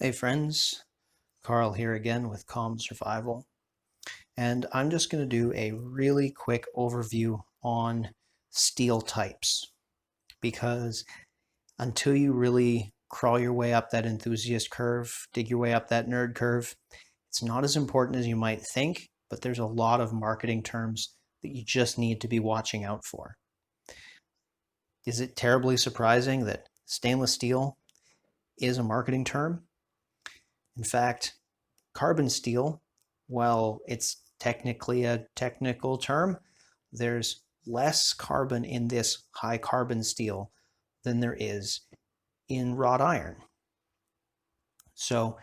Hey friends, Carl here again with Calm Survival, and I'm just going to do a really quick overview on steel types because until you really crawl your way up that enthusiast curve, dig your way up that nerd curve, it's not as important as you might think, but there's a lot of marketing terms that you just need to be watching out for. Is it terribly surprising that stainless steel is a marketing term? In fact, carbon steel, while it's technically a technical term, there's less carbon in this high carbon steel than there is in wrought iron. So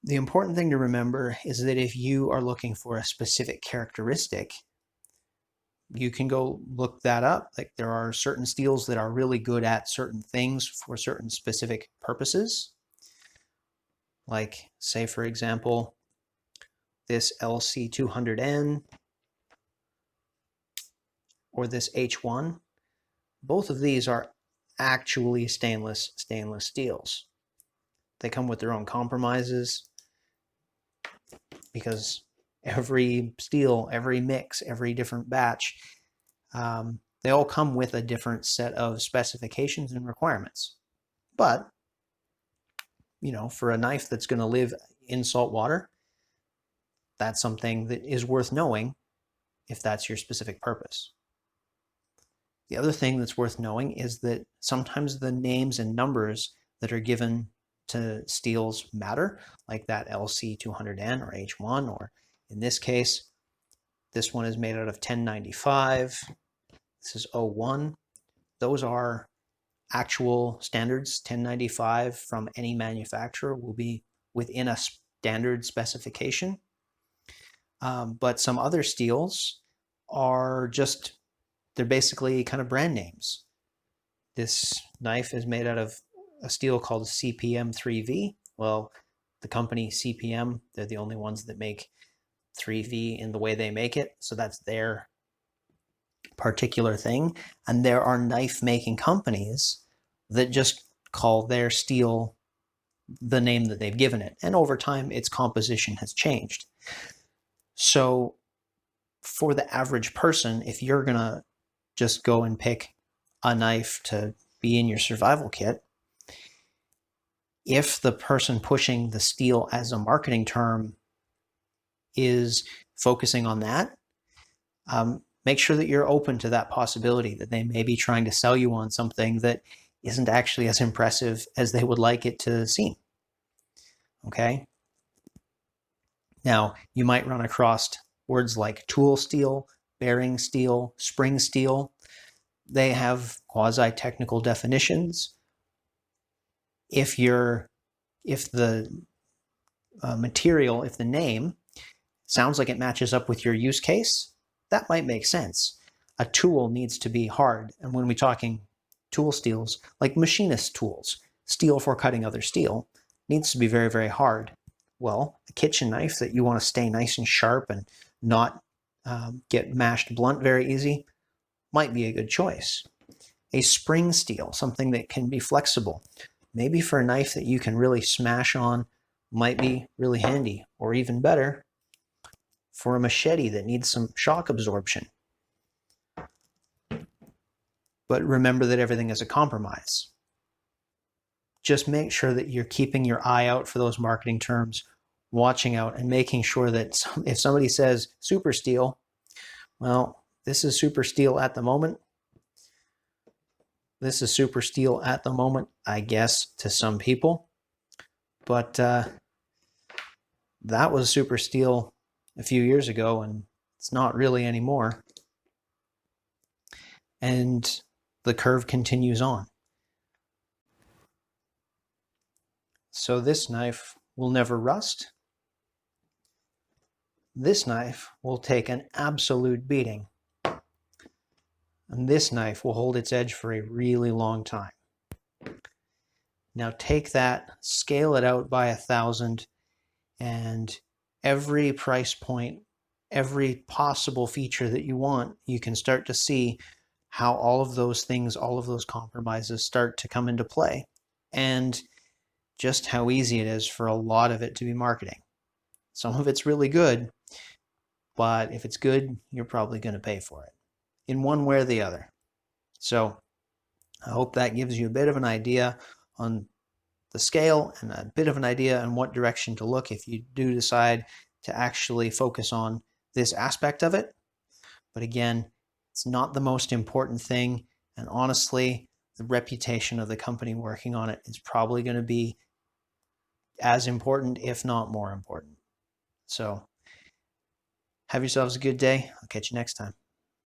the important thing to remember is that if you are looking for a specific characteristic, you can go look that up. Like there are certain steels that are really good at certain things for certain specific purposes. Like say, for example, this LC200N or this H1, both of these are actually stainless steels. They come with their own compromises because every steel, every mix, every different batch, they all come with a different set of specifications and requirements. But, you know, for a knife that's going to live in salt water, that's something that is worth knowing if that's your specific purpose. The other thing that's worth knowing is that sometimes the names and numbers that are given to steels matter, like that LC200N or H1, or in this case, this one is made out of 1095. This is 01. Those are actual standards. 1095 from any manufacturer will be within a standard specification. But some other steels are just, they're basically kind of brand names. This knife is made out of a steel called CPM 3V. Well, the company CPM, they're the only ones that make 3V in the way they make it. So that's their particular thing. And there are knife making companies that just call their steel the name that they've given it. And over time, its composition has changed. So for the average person, if you're going to just go and pick a knife to be in your survival kit, if the person pushing the steel as a marketing term is focusing on that, make sure that you're open to that possibility that they may be trying to sell you on something that isn't actually as impressive as they would like it to seem. Okay? Now, you might run across words like tool steel, bearing steel, spring steel. They have quasi-technical definitions. If the material, if the name sounds like it matches up with your use case, that might make sense. A tool needs to be hard. And when we're talking tool steels, like machinist tools, steel for cutting other steel, needs to be very, very hard. Well, a kitchen knife that you want to stay nice and sharp and not get mashed blunt very easy might be a good choice. A spring steel, something that can be flexible, maybe for a knife that you can really smash on, might be really handy, or even better, for a machete that needs some shock absorption. But remember that everything is a compromise. Just make sure that you're keeping your eye out for those marketing terms, watching out and making sure that if somebody says super steel, well, this is super steel at the moment. This is super steel at the moment, I guess, to some people. But that was super steel a few years ago, and it's not really anymore. And the curve continues on. So this knife will never rust. This knife will take an absolute beating. And this knife will hold its edge for a really long time. Now take that, scale it out by 1,000, and every price point, every possible feature that you want, you can start to see how all of those things, all of those compromises start to come into play. And just how easy it is for a lot of it to be marketing. Some of it's really good, but if it's good, you're probably going to pay for it in one way or the other. So I hope that gives you a bit of an idea on the scale and a bit of an idea on what direction to look if you do decide to actually focus on this aspect of it. But again, it's not the most important thing. And honestly, the reputation of the company working on it is probably going to be as important, if not more important. So have yourselves a good day. I'll catch you next time.